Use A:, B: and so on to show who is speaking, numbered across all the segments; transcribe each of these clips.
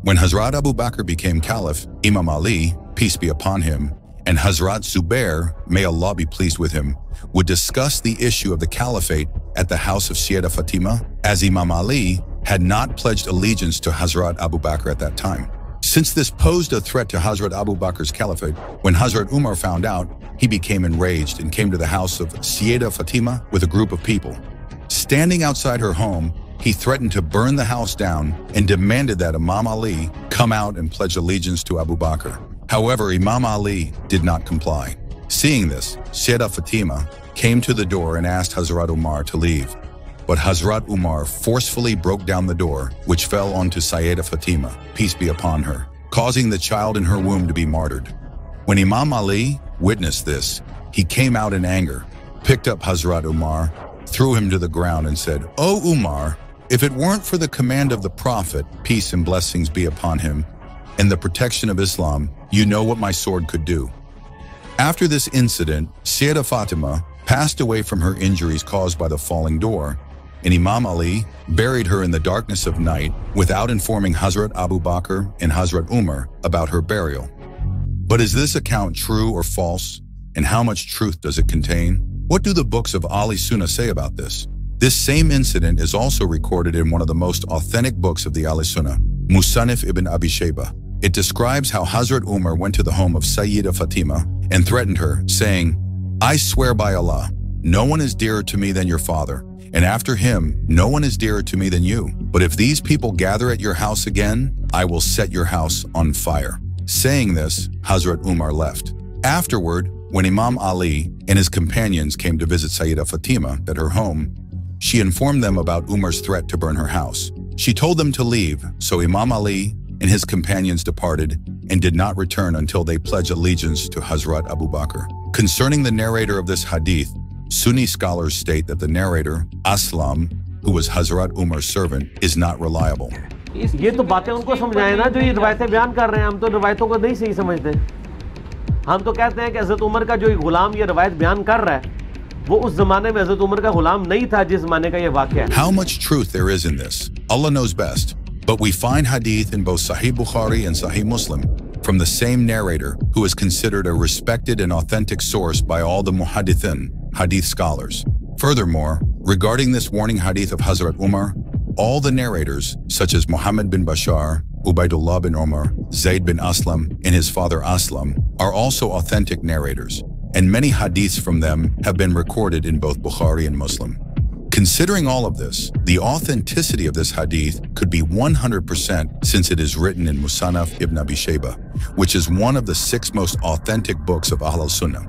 A: When Hazrat Abu Bakr became Caliph, Imam Ali, peace be upon him, and Hazrat Zubair, may Allah be pleased with him, would discuss the issue of the caliphate at the house of Sayyida Fatima, as Imam Ali had not pledged allegiance to Hazrat Abu Bakr at that time. Since this posed a threat to Hazrat Abu Bakr's caliphate, when Hazrat Umar found out, he became enraged and came to the house of Sayyida Fatima with a group of people. Standing outside her home, he threatened to burn the house down and demanded that Imam Ali come out and pledge allegiance to Abu Bakr. However, Imam Ali did not comply. Seeing this, Sayyida Fatima came to the door and asked Hazrat Umar to leave. But Hazrat Umar forcefully broke down the door, which fell onto Sayyida Fatima, peace be upon her, causing the child in her womb to be martyred. When Imam Ali witnessed this, he came out in anger, picked up Hazrat Umar, threw him to the ground and said, "O Umar, if it weren't for the command of the Prophet, peace and blessings be upon him, and the protection of Islam, you know what my sword could do." After this incident, Sayyida Fatima passed away from her injuries caused by the falling door, and Imam Ali buried her in the darkness of night without informing Hazrat Abu Bakr and Hazrat Umar about her burial. But is this account true or false? And how much truth does it contain? What do the books of Ali Sunnah say about this? This same incident is also recorded in one of the most authentic books of the Ali Sunnah, Musannif ibn Abi Shayba. It describes how Hazrat Umar went to the home of Sayyida Fatima and threatened her, saying, "I swear by Allah, no one is dearer to me than your father, and after him, no one is dearer to me than you. But if these people gather at your house again, I will set your house on fire." Saying this, Hazrat Umar left. Afterward, when Imam Ali and his companions came to visit Sayyida Fatima at her home, she informed them about Umar's threat to burn her house. She told them to leave, so Imam Ali and his companions departed and did not return until they pledged allegiance to Hazrat Abu Bakr. Concerning the narrator of this hadith, Sunni scholars state that the narrator, Aslam, who was Hazrat Umar's servant, is not reliable.
B: ये तो बातें उनको समझाएं ना जो ये रिवायतें बयान कर रहे हैं। हम तो रिवायतों को नहीं सही समझते। हम तो कहते हैं कि हज़रत उमर का जो गुलाम ये रिवायत बयान कर रहा है वो उस ज़माने में हज़रत उमर का गुलाम नहीं था जिस ज़माने का ये वाक़या है।
A: How much truth there is in this, Allah knows best. But we find hadith in both Sahih Bukhari and Sahih Muslim from the same narrator who is considered a respected and authentic source by all the muhaddithin, hadith scholars. Furthermore, regarding this warning hadith of Hazrat Umar, all the narrators, such as Muhammad bin Bashar, Ubaidullah bin Umar, Zayd bin Aslam, and his father Aslam, are also authentic narrators, and many hadiths from them have been recorded in both Bukhari and Muslim. Considering all of this, the authenticity of this hadith could be 100% since it is written in Musannaf ibn Abi Shayba, which is one of the 6 most authentic books of Ahl al-Sunnah.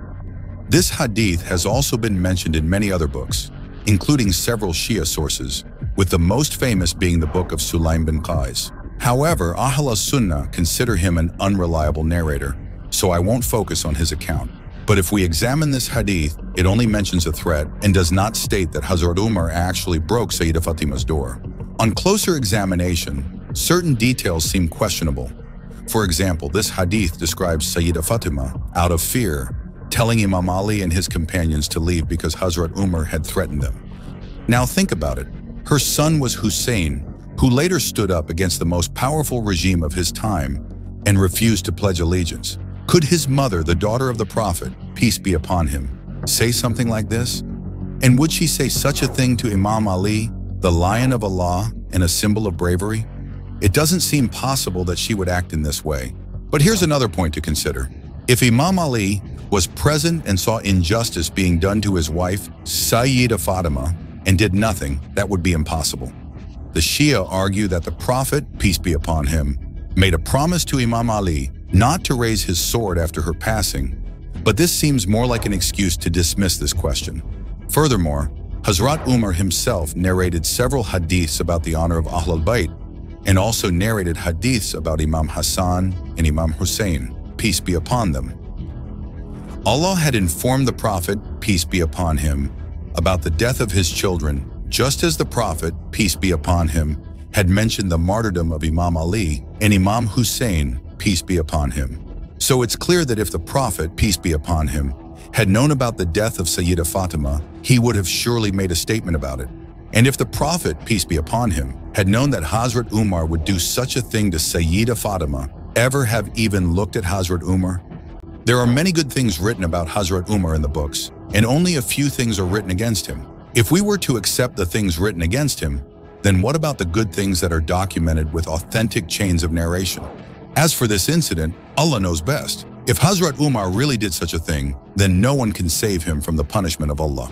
A: This hadith has also been mentioned in many other books, including several Shia sources, with the most famous being the book of Sulaim bin Qais. However, Ahl al-Sunnah consider him an unreliable narrator, so I won't focus on his account. But if we examine this hadith, it only mentions a threat and does not state that Hazrat Umar actually broke Sayyida Fatima's door. On closer examination, certain details seem questionable. For example, this hadith describes Sayyida Fatima, out of fear, telling Imam Ali and his companions to leave because Hazrat Umar had threatened them. Now think about it. Her son was Hussein, who later stood up against the most powerful regime of his time and refused to pledge allegiance. Could his mother, the daughter of the Prophet, peace be upon him, say something like this? And would she say such a thing to Imam Ali, the lion of Allah and a symbol of bravery? It doesn't seem possible that she would act in this way. But here's another point to consider. If Imam Ali was present and saw injustice being done to his wife, Sayyida Fatima, and did nothing, that would be impossible. The Shia argue that the Prophet, peace be upon him, made a promise to Imam Ali not to raise his sword after her passing, but this seems more like an excuse to dismiss this question. Furthermore, Hazrat Umar himself narrated several hadiths about the honor of Ahl al-Bayt, and also narrated hadiths about Imam Hassan and Imam Hussein, peace be upon them. Allah had informed the Prophet, peace be upon him, about the death of his children, just as the Prophet, peace be upon him, had mentioned the martyrdom of Imam Ali and Imam Hussein, peace be upon him. So it's clear that if the Prophet, peace be upon him, had known about the death of Sayyida Fatima, he would have surely made a statement about it. And if the Prophet, peace be upon him, had known that Hazrat Umar would do such a thing to Sayyida Fatima, ever have even looked at Hazrat Umar? There are many good things written about Hazrat Umar in the books, and only a few things are written against him. If we were to accept the things written against him, then what about the good things that are documented with authentic chains of narration? As for this incident, Allah knows best. If Hazrat Umar really did such a thing, then no one can save him from the punishment of Allah.